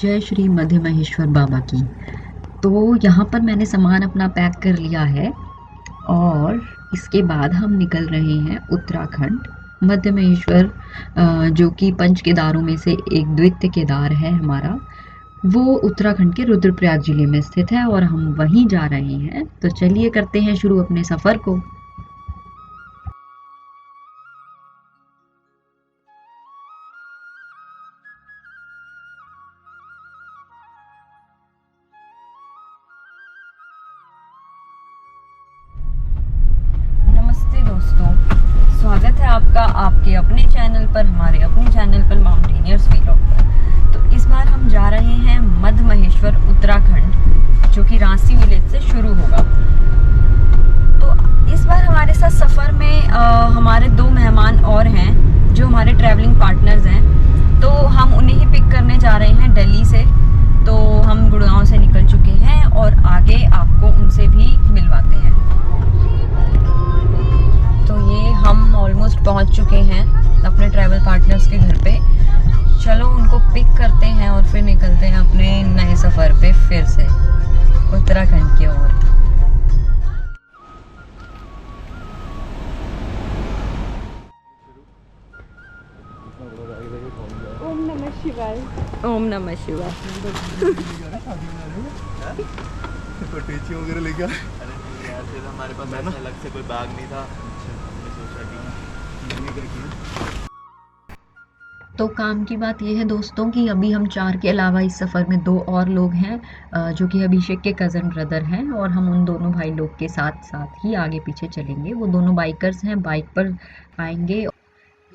जय श्री मध्य महेश्वर बाबा की। तो यहाँ पर मैंने सामान अपना पैक कर लिया है और इसके बाद हम निकल रहे हैं उत्तराखंड। मध्य महेश्वर जो कि पंच केदारों में से एक द्वितीय केदार है हमारा, वो उत्तराखंड के रुद्रप्रयाग जिले में स्थित है और हम वहीं जा रहे हैं। तो चलिए करते हैं शुरू अपने सफ़र को। दोस्तों, स्वागत है आपका आपके अपने चैनल पर, हमारे अपने चैनल पर माउंटेनियर्स व्लॉग पर। तो इस बार हम जा रहे हैं मध्य महेश्वर उत्तराखंड, जो कि रांसी विलेज से शुरू होगा। तो इस बार हमारे साथ सफ़र में हमारे दो मेहमान और हैं जो हमारे ट्रैवलिंग पार्टनर्स हैं। तो हम उन्हें ही पिक करने जा रहे हैं दिल्ली से। तो हम गुड़गांव से निकल चुके हैं और आगे आपको उनसे भी मिलवाते हैं। तो ये हम ऑलमोस्ट पहुंच चुके हैं अपने ट्रैवल पार्टनर्स के घर पे। चलो उनको पिक करते हैं और फिर निकलते हैं अपने नए सफ़र पे फिर से उत्तराखंड की ओर। ओम नमः शिवाय। ओम नमः शिवाय। टीची वगैरह लेके ऐसे तो हमारे पास ऐसा अलग से कोई बैग नहीं था। तो काम की बात यह है दोस्तों कि अभी हम 4 के अलावा इस सफ़र में 2 और लोग हैं, जो कि अभिषेक के कज़न ब्रदर हैं, और हम उन दोनों भाई लोग के साथ साथ ही आगे पीछे चलेंगे। वो दोनों बाइकर्स हैं, बाइक पर आएंगे।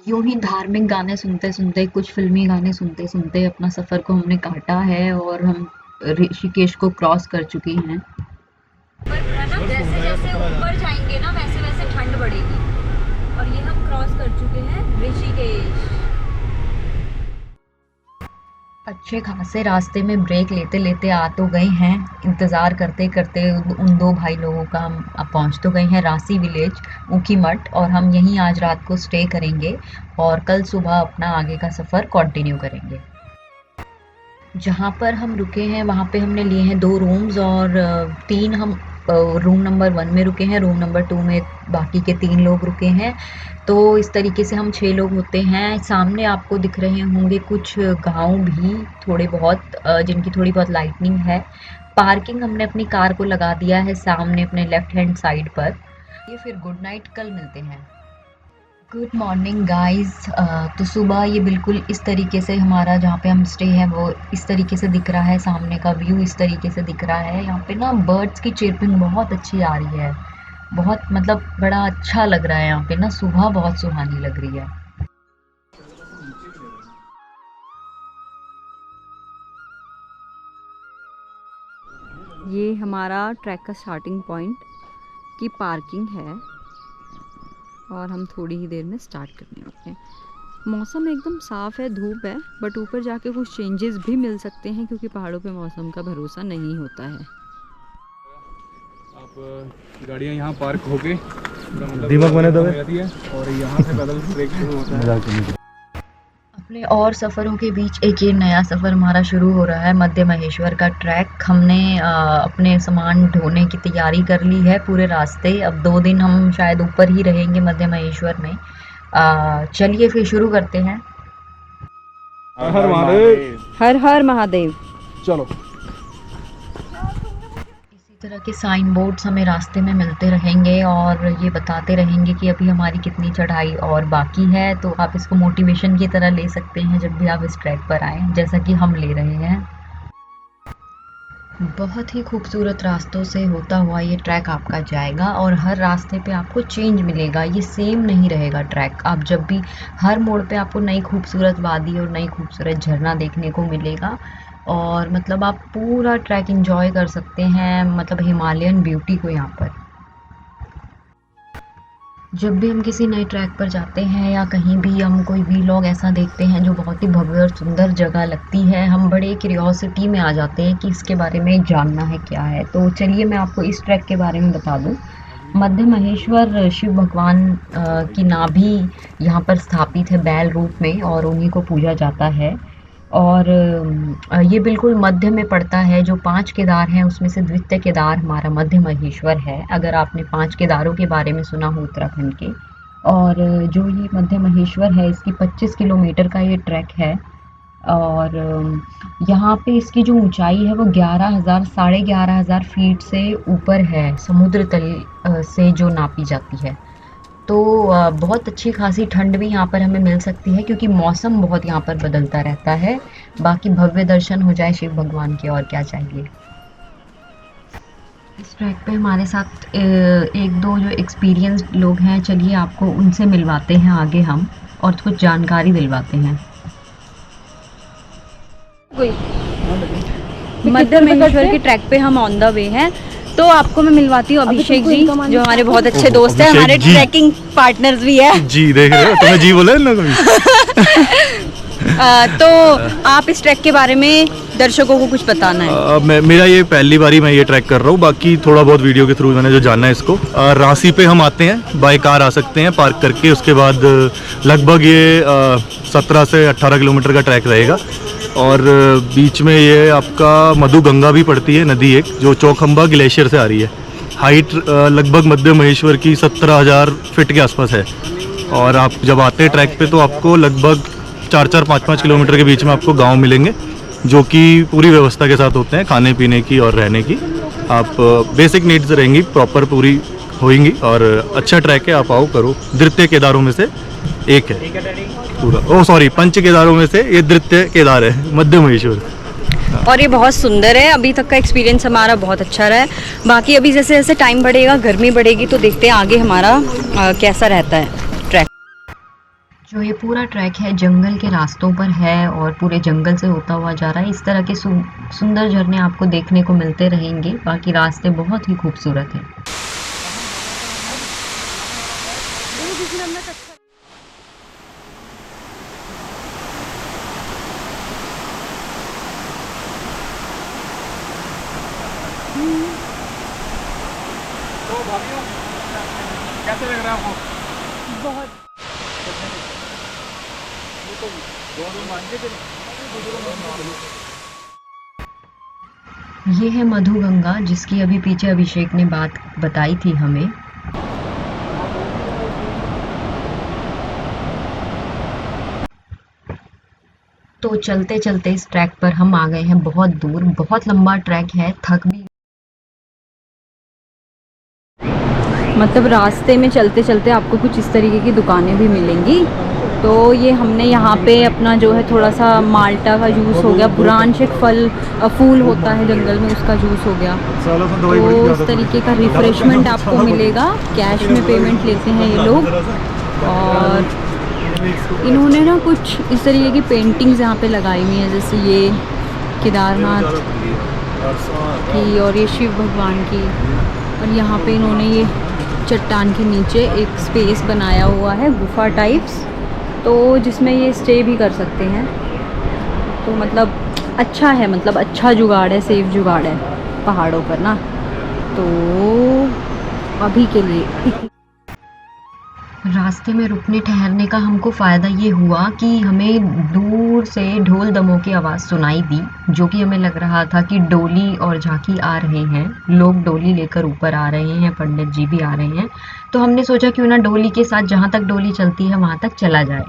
यूं ही धार्मिक गाने सुनते सुनते, कुछ फिल्मी गाने सुनते सुनते अपना सफ़र को हमने काटा है और हम ऋषिकेश को क्रॉस कर चुके हैं। जैसे जैसे ऊपर जाएंगे ना वैसे वैसे ठंड बढ़ेगी। और ये हम क्रॉस कर चुके हैं ऋषिकेश। अच्छे खासे रास्ते में ब्रेक लेते लेते आ तो गए हैं। इंतज़ार करते करते उन 2 भाई लोगों का हम अब पहुँच तो गए हैं रांसी विलेज ऊखीमठ, और हम यहीं आज रात को स्टे करेंगे और कल सुबह अपना आगे का सफ़र कंटिन्यू करेंगे। जहाँ पर हम रुके हैं वहाँ पे हमने लिए हैं 2 रूम्स, और 3 हम रूम नंबर 1 में रुके हैं, रूम नंबर 2 में बाकी के 3 लोग रुके हैं। तो इस तरीके से हम 6 लोग होते हैं। सामने आपको दिख रहे होंगे कुछ गांव भी थोड़े बहुत, जिनकी थोड़ी बहुत लाइटनिंग है। पार्किंग हमने अपनी कार को लगा दिया है सामने अपने लेफ्ट हैंड साइड पर। ये फिर गुड नाइट, कल मिलते हैं। Good morning guys. तो सुबह ये बिल्कुल इस तरीके से हमारा जहाँ पे हम स्टे है वो इस तरीके से दिख रहा है, सामने का व्यू इस तरीके से दिख रहा है। यहाँ पे ना बर्ड्स की चिरपिंग बहुत अच्छी आ रही है, बहुत मतलब बड़ा अच्छा लग रहा है। यहाँ पे ना सुबह बहुत सुहानी लग रही है। ये हमारा ट्रैक का स्टार्टिंग पॉइंट की पार्किंग है और हम थोड़ी ही देर में स्टार्ट करने वाले हैं। मौसम एकदम साफ़ है, धूप है, बट ऊपर जाके कुछ चेंजेस भी मिल सकते हैं क्योंकि पहाड़ों पे मौसम का भरोसा नहीं होता है। आप गाड़ियाँ यहाँ पार्क होके दिमाग बने दबे और यहाँ से पैदल ट्रैक शुरू होता है। अपने और सफ़रों के बीच एक ये नया सफ़र हमारा शुरू हो रहा है, मध्य महेश्वर का ट्रैक। हमने अपने सामान ढोने की तैयारी कर ली है पूरे रास्ते। अब 2 दिन हम शायद ऊपर ही रहेंगे मध्य महेश्वर में। चलिए फिर शुरू करते हैं। हर हर महादेव। हर हर महादेव। चलो। इसी तरह के साइन बोर्ड्स हमें रास्ते में मिलते रहेंगे और ये बताते रहेंगे कि अभी हमारी कितनी चढ़ाई और बाकी है। तो आप इसको मोटिवेशन की तरह ले सकते हैं जब भी आप इस ट्रैक पर आएँ, जैसा कि हम ले रहे हैं। बहुत ही खूबसूरत रास्तों से होता हुआ ये ट्रैक आपका जाएगा और हर रास्ते पे आपको चेंज मिलेगा। ये सेम नहीं रहेगा ट्रैक। आप जब भी हर मोड़ पे आपको नई खूबसूरत वादी और नई खूबसूरत झरना देखने को मिलेगा, और मतलब आप पूरा ट्रैक एंजॉय कर सकते हैं, मतलब हिमालयन ब्यूटी को यहाँ पर। जब भी हम किसी नए ट्रैक पर जाते हैं या कहीं भी हम कोई व्लॉग ऐसा देखते हैं जो बहुत ही भव्य और सुंदर जगह लगती है, हम बड़े क्यूरियोसिटी में आ जाते हैं कि इसके बारे में जानना है क्या है। तो चलिए मैं आपको इस ट्रैक के बारे में बता दूं। मध्य महेश्वर शिव भगवान की नाभि यहाँ पर स्थापित है बैल रूप में, और उन्हीं को पूजा जाता है। और ये बिल्कुल मध्य में पड़ता है। जो 5 केदार हैं उसमें से द्वितीय केदार हमारा मध्य महेश्वर है, अगर आपने 5 केदारों के बारे में सुना हो उत्तराखंड के। और जो ये मध्य महेश्वर है इसकी 25 किलोमीटर का ये ट्रैक है। और यहाँ पे इसकी जो ऊंचाई है वो 11,000 साढ़े 11,000 फीट से ऊपर है, समुद्र तल से जो नापी जाती है। तो बहुत अच्छी खासी ठंड भी यहाँ पर हमें मिल सकती है, क्योंकि मौसम बहुत यहाँ पर बदलता रहता है। बाकी भव्य दर्शन हो जाए शिव भगवान के, और क्या चाहिए। इस ट्रैक पे हमारे साथ एक दो जो एक्सपीरियंस्ड लोग हैं, चलिए आपको उनसे मिलवाते हैं आगे हम, और कुछ जानकारी दिलवाते हैं। मध्य महेश्वर के ट्रैक पे हम ऑन द वे हैं, तो आपको मैं मिलवाती हूँ अभिषेक जी, जो हमारे बहुत अच्छे दोस्त हैं, हमारे ट्रैकिंग पार्टनर्स भी है जी। देख रहे हो तुम्हें जी बोले ना कभी। तो आप इस ट्रैक के बारे में दर्शकों को कुछ बताना है। मेरा ये पहली बारी मैं ये ट्रैक कर रहा हूँ, बाकी थोड़ा बहुत वीडियो के थ्रू मैंने जो जाना है इसको। रांसी पे हम आते हैं, बाय कार आ सकते हैं पार्क करके। उसके बाद लगभग ये 17 से 18 किलोमीटर का ट्रैक रहेगा। और बीच में ये आपका मधु गंगा भी पड़ती है, नदी एक, जो चौखंबा ग्लेशियर से आ रही है। हाइट लगभग मध्य महेश्वर की 17,000 फीट के आसपास है। और आप जब आते हैं ट्रैक पे तो आपको लगभग 4-4, 5-5 किलोमीटर के बीच में आपको गांव मिलेंगे, जो कि पूरी व्यवस्था के साथ होते हैं, खाने पीने की और रहने की। आप बेसिक नीड्स रहेंगी प्रॉपर पूरी होएंगी। और अच्छा ट्रैक है, आप आओ करो। द्वितीय केदारों में से एक है पूरा। ओ सॉरी, पंच केदारों में से ये द्वितीय केदार है, मध्य महेश्वर। और ये बहुत सुंदर है। अभी तक का एक्सपीरियंस हमारा बहुत अच्छा रहा है। बाकी अभी जैसे जैसे टाइम बढ़ेगा, गर्मी बढ़ेगी, तो देखते हैं आगे हमारा कैसा रहता है ट्रैक। जो ये पूरा ट्रैक है जंगल के रास्तों पर है, और पूरे जंगल से होता हुआ जा रहा है। इस तरह के सुंदर झरने आपको देखने को मिलते रहेंगे। बाकी रास्ते बहुत ही खूबसूरत हैं। कैसे लग रहा है आपको? बहुत ये है मधु गंगा, जिसकी अभी पीछे अभिषेक ने बात बताई थी हमें। तो चलते चलते इस ट्रैक पर हम आ गए हैं बहुत दूर। बहुत लंबा ट्रैक है, थक भी मतलब रास्ते में चलते चलते आपको कुछ इस तरीके की दुकानें भी मिलेंगी। तो ये हमने यहाँ पे अपना जो है थोड़ा सा माल्टा का जूस हो गया, बुरांश एक फूल होता है जंगल में, उसका जूस हो गया। तो इस तरीके का रिफ़्रेशमेंट आपको मिलेगा। कैश में पेमेंट लेते हैं ये लोग। और इन्होंने ना कुछ इस तरीके की पेंटिंग्स यहाँ पे लगाई हुई हैं, जैसे ये केदारनाथ की और ये शिव भगवान की। और यहाँ पे इन्होंने ये चट्टान के नीचे एक स्पेस बनाया हुआ है, गुफा टाइप्स, तो जिसमें ये स्टे भी कर सकते हैं। तो मतलब अच्छा है, मतलब अच्छा जुगाड़ है, सेफ जुगाड़ है पहाड़ों पर ना। तो अभी के लिए रास्ते में रुकने ठहरने का हमको फ़ायदा ये हुआ कि हमें दूर से ढोल दमों की आवाज़ सुनाई दी, जो कि हमें लग रहा था कि डोली और झांकी आ रहे हैं, लोग डोली लेकर ऊपर आ रहे हैं, पंडित जी भी आ रहे हैं। तो हमने सोचा क्यों ना डोली के साथ जहाँ तक डोली चलती है वहाँ तक चला जाए।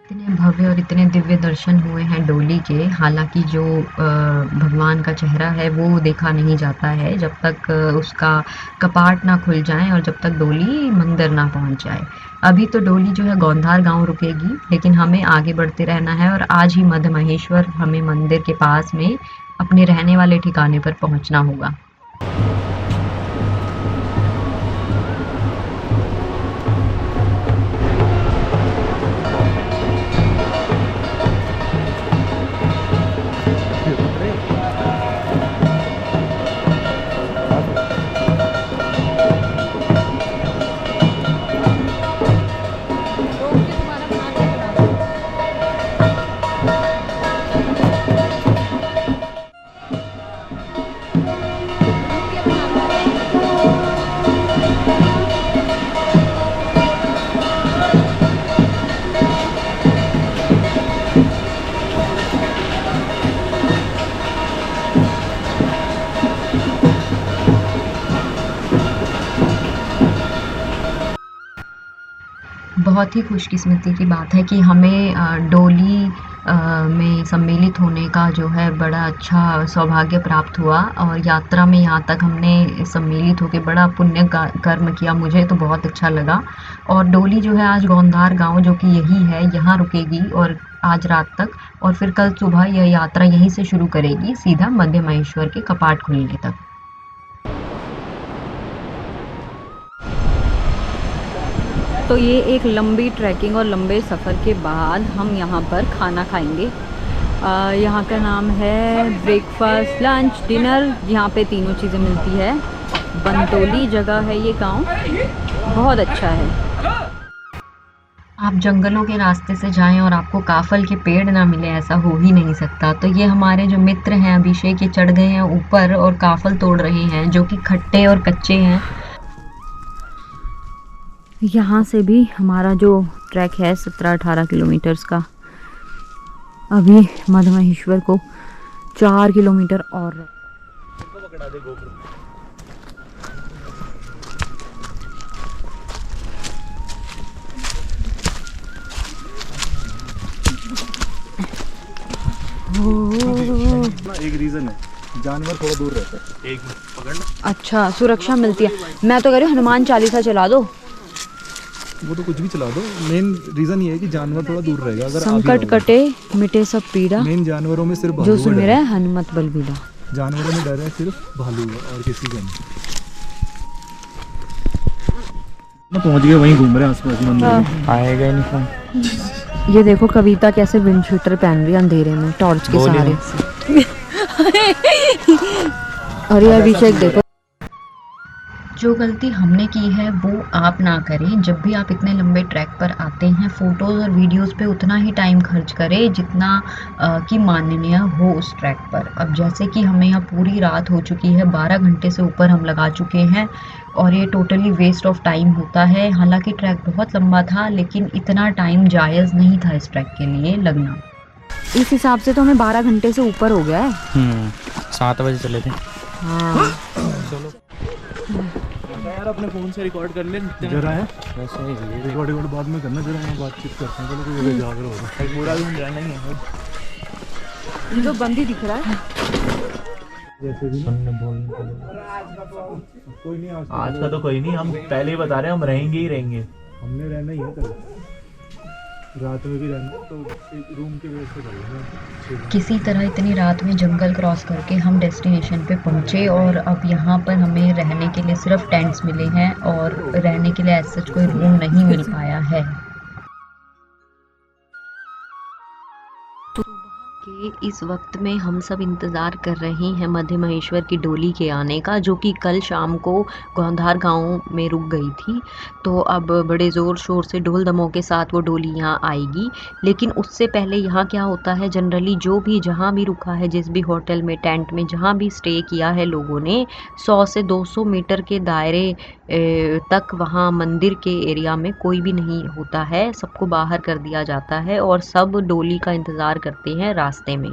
इतने भव्य और इतने दिव्य दर्शन हुए हैं डोली के। हालांकि जो भगवान का चेहरा है वो देखा नहीं जाता है जब तक उसका कपाट ना खुल जाए और जब तक डोली मंदिर ना पहुंच जाए। अभी तो डोली जो है गौंधार गांव रुकेगी, लेकिन हमें आगे बढ़ते रहना है और आज ही मध्य महेश्वर हमें मंदिर के पास में अपने रहने वाले ठिकाने पर पहुंचना होगा। बहुत ही खुशकिस्मती की बात है कि हमें डोली में सम्मिलित होने का जो है बड़ा अच्छा सौभाग्य प्राप्त हुआ और यात्रा में यहाँ तक हमने सम्मिलित होकर बड़ा पुण्य कर्म किया। मुझे तो बहुत अच्छा लगा। और डोली जो है आज गौंधार गांव जो कि यही है यहाँ रुकेगी और आज रात तक, और फिर कल सुबह यह यात्रा यहीं से शुरू करेगी सीधा मध्य महेश्वर के कपाट खुलने तक। तो ये एक लंबी ट्रैकिंग और लंबे सफ़र के बाद हम यहाँ पर खाना खाएंगे। यहाँ का नाम है ब्रेकफास्ट, लंच, डिनर। यहाँ पे तीनों चीज़ें मिलती है। बंतोली जगह है ये गांव, बहुत अच्छा है। आप जंगलों के रास्ते से जाएं और आपको काफल के पेड़ ना मिले, ऐसा हो ही नहीं सकता। तो ये हमारे जो मित्र हैं अभिषेक, ये चढ़ गए हैं ऊपर और काफल तोड़ रहे हैं जो कि खट्टे और कच्चे हैं। यहाँ से भी हमारा जो ट्रैक है 17-18 किलोमीटर्स का, अभी मध्य महेश्वर को 4 किलोमीटर और। एक रीजन है, जानवर थोड़ा दूर रहता है। एक पकड़ना। अच्छा, सुरक्षा मिलती है। मैं तो कह रही हूँ हनुमान चालीसा चला दो। वो तो कुछ भी चला दो, मेन रीजन ये है कि जानवर थोड़ा दूर रहेगा। अगर संकट कटे मिटे सब पीड़ा, मेन जानवरों में सिर्फ जो सुमिरै हनुमत बलबीरा। जानवरों में डर है सिर्फ भालू और किसी का नहीं। पहुंच गए, वहीं घूम रहे हैं आसपास मंदिर। आएगा ही नहीं फोन। ये देखो कविता कैसे विंड शूटर पहन रही है अंधेरे में टॉर्च के सहारे। अरे अभिषेक देखो, जो गलती हमने की है वो आप ना करें। जब भी आप इतने लंबे ट्रैक पर आते हैं, फ़ोटोज़ और वीडियोस पे उतना ही टाइम खर्च करें जितना कि माननीय हो उस ट्रैक पर। अब जैसे कि हमें यहाँ पूरी रात हो चुकी है, 12 घंटे से ऊपर हम लगा चुके हैं और ये टोटली वेस्ट ऑफ टाइम होता है। हालांकि ट्रैक बहुत लंबा था, लेकिन इतना टाइम जायज़ नहीं था इस ट्रैक के लिए लगना। इस हिसाब से तो हमें 12 घंटे से ऊपर हो गया है। 7 बजे चले थे। हाँ चलो यार अपने फोन से रिकॉर्ड कर ले जरा है वैसे ही रिकॉर्ड बाद में करना, जरा हम बातचीत करते हैं। चलो कोई जागर होगा, पूरा भी जाना ही है। ये तो बंद ही दिख रहा है। जैसे भी सुनने बोलने कोई नहीं। आज का तो कोई नहीं, हम पहले ही बता रहे हैं हम रहेंगे ही रहेंगे। हमने रहना ही है, कल रात में भी रहना, तो एक रूम के बेस पे करेंगे। किसी तरह इतनी रात में जंगल क्रॉस करके हम डेस्टिनेशन पे पहुंचे और अब यहाँ पर हमें रहने के लिए सिर्फ टेंट्स मिले हैं और रहने के लिए एज सच कोई रूम नहीं मिल पाया है। के इस वक्त में हम सब इंतज़ार कर रहे हैं मध्य महेश्वर की डोली के आने का, जो कि कल शाम को गौंधार गांव में रुक गई थी। तो अब बड़े ज़ोर शोर से ढोल दमों के साथ वो डोली यहाँ आएगी। लेकिन उससे पहले यहाँ क्या होता है, जनरली जो भी जहाँ भी रुका है, जिस भी होटल में, टेंट में, जहाँ भी स्टे किया है लोगों ने, 100 से 200 मीटर के दायरे तक वहाँ मंदिर के एरिया में कोई भी नहीं होता है। सबको बाहर कर दिया जाता है और सब डोली का इंतज़ार करते हैं रास्ते में।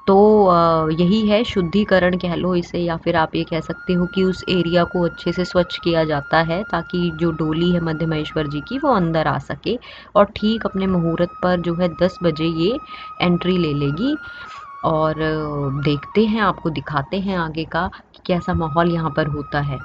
तो यही है शुद्धिकरण कह लो इसे, या फिर आप ये कह सकते हो कि उस एरिया को अच्छे से स्वच्छ किया जाता है ताकि जो डोली है मध्य महेश्वर जी की वो अंदर आ सके। और ठीक अपने मुहूर्त पर जो है 10 बजे ये एंट्री ले लेगी। और देखते हैं, आपको दिखाते हैं आगे का कि कैसा माहौल यहाँ पर होता है।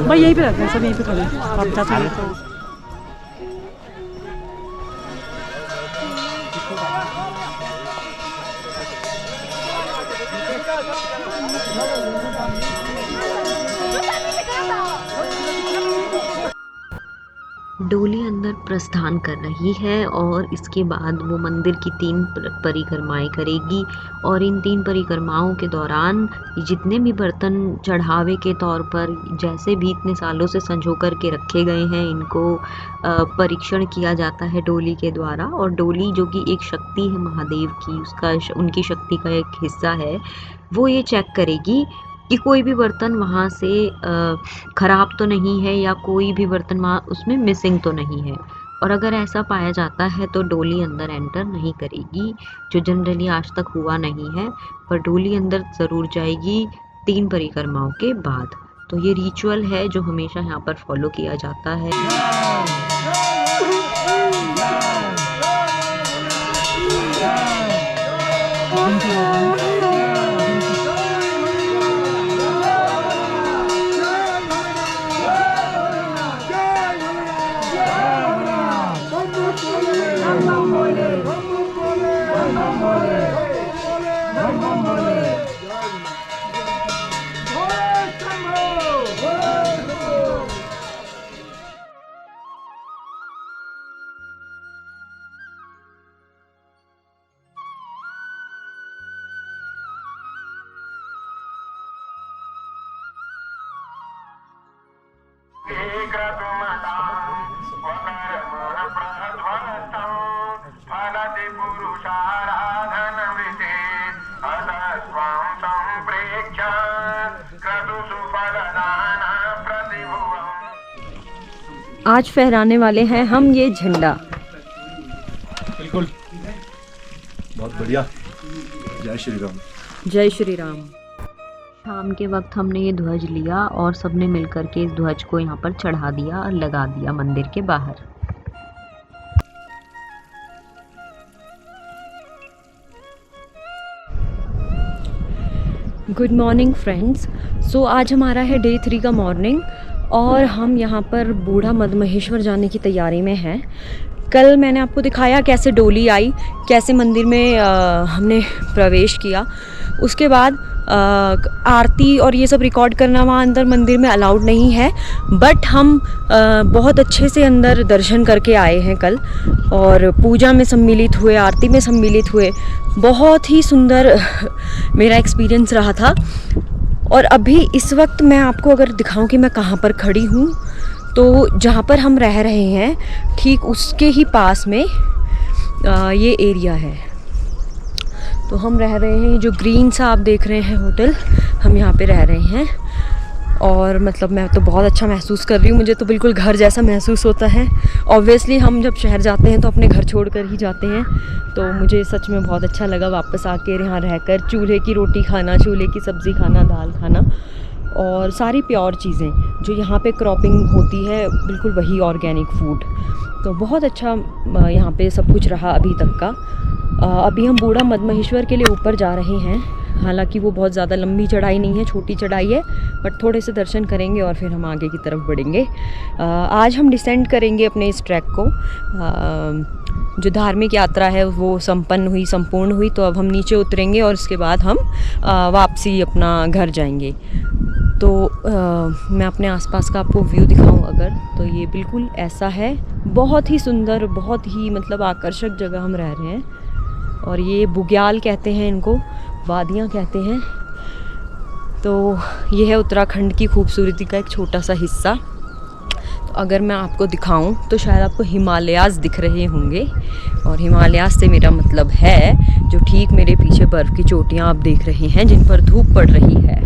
भाई यहीं पे रहते हैं, सब यहीं पे खड़े हैं। आप जा सकते हैं। डोली अंदर प्रस्थान कर रही है और इसके बाद वो मंदिर की 3 परिक्रमाएं करेगी। और इन 3 परिक्रमाओं के दौरान जितने भी बर्तन चढ़ावे के तौर पर जैसे भी इतने सालों से संजो कर के रखे गए हैं, इनको परीक्षण किया जाता है डोली के द्वारा। और डोली जो कि एक शक्ति है महादेव की, उनकी शक्ति का एक हिस्सा है, वो ये चेक करेगी कि कोई भी बर्तन वहाँ से ख़राब तो नहीं है या कोई भी बर्तन वहाँ उसमें मिसिंग तो नहीं है। और अगर ऐसा पाया जाता है तो डोली अंदर एंटर नहीं करेगी, जो जनरली आज तक हुआ नहीं है। पर डोली अंदर ज़रूर जाएगी 3 परिक्रमाओं के बाद। तो ये रिचुअल है जो हमेशा यहाँ पर फॉलो किया जाता है। आज फहराने वाले हैं हम ये झंडा। बिल्कुल, बहुत बढ़िया। जय श्री राम। जय श्री राम। शाम के वक्त हमने ये ध्वज लिया और सबने मिलकर के इस ध्वज को यहाँ पर चढ़ा दिया और लगा दिया मंदिर के बाहर। Good morning friends. सो आज हमारा है डे 3 का मॉर्निंग और हम यहाँ पर बूढ़ा मध्य महेश्वर जाने की तैयारी में हैं। कल मैंने आपको दिखाया कैसे डोली आई, कैसे मंदिर में हमने प्रवेश किया। उसके बाद आरती और ये सब रिकॉर्ड करना वहाँ अंदर मंदिर में अलाउड नहीं है, बट हम बहुत अच्छे से अंदर दर्शन करके आए हैं कल और पूजा में सम्मिलित हुए, आरती में सम्मिलित हुए। बहुत ही सुंदर मेरा एक्सपीरियंस रहा था। और अभी इस वक्त मैं आपको अगर दिखाऊं कि मैं कहाँ पर खड़ी हूँ, तो जहाँ पर हम रह रहे हैं ठीक उसके ही पास में ये एरिया है। तो हम रह रहे हैं, जो ग्रीन सा आप देख रहे हैं होटल, हम यहाँ पे रह रहे हैं। और मतलब मैं तो बहुत अच्छा महसूस कर रही हूँ, मुझे तो बिल्कुल घर जैसा महसूस होता है। ऑब्वियसली हम जब शहर जाते हैं तो अपने घर छोड़कर ही जाते हैं, तो मुझे सच में बहुत अच्छा लगा वापस आके यहाँ रहकर चूल्हे की रोटी खाना, चूल्हे की सब्ज़ी खाना, दाल खाना और सारी प्योर चीज़ें जो यहाँ पे क्रॉपिंग होती है, बिल्कुल वही ऑर्गेनिक फूड। तो बहुत अच्छा यहाँ पे सब कुछ रहा अभी तक का। अभी हम बूढ़ा मदमहेश्वर के लिए ऊपर जा रहे हैं, हालांकि वो बहुत ज़्यादा लंबी चढ़ाई नहीं है, छोटी चढ़ाई है, बट थोड़े से दर्शन करेंगे और फिर हम आगे की तरफ बढ़ेंगे। आज हम डिसेंड करेंगे अपने इस ट्रैक को। जो धार्मिक यात्रा है वो संपूर्ण हुई, तो अब हम नीचे उतरेंगे और उसके बाद हम वापसी अपना घर जाएंगे। तो मैं अपने आसपास का आपको व्यू दिखाऊं अगर, तो ये बिल्कुल ऐसा है, बहुत ही सुंदर, बहुत ही मतलब आकर्षक जगह हम रह रहे हैं। और ये बुग्याल कहते हैं इनको, वादियाँ कहते हैं। तो ये है उत्तराखंड की खूबसूरती का एक छोटा सा हिस्सा। तो अगर मैं आपको दिखाऊं तो शायद आपको हिमालयाज़ दिख रहे होंगे, और हिमालयाज़ से मेरा मतलब है जो ठीक मेरे पीछे बर्फ़ की चोटियां आप देख रहे हैं जिन पर धूप पड़ रही है।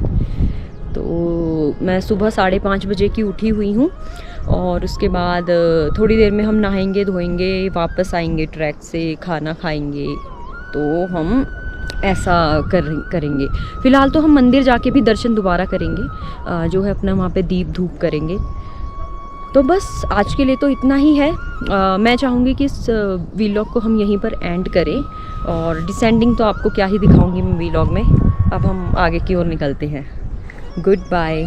तो मैं सुबह 5:30 बजे की उठी हुई हूँ और उसके बाद थोड़ी देर में हम नहाएंगे धोएंगे, वापस आएंगे ट्रैक से, खाना खाएंगे। तो हम ऐसा करेंगे। फ़िलहाल तो हम मंदिर जाके भी दर्शन दोबारा करेंगे, जो है अपना वहाँ पे दीप धूप करेंगे। तो बस आज के लिए तो इतना ही है। मैं चाहूँगी कि इस व्लॉग को हम यहीं पर एंड करें, और डिसेंडिंग तो आपको क्या ही दिखाऊँगी मैं व्लॉग में। अब हम आगे की ओर निकलते हैं। Good bye.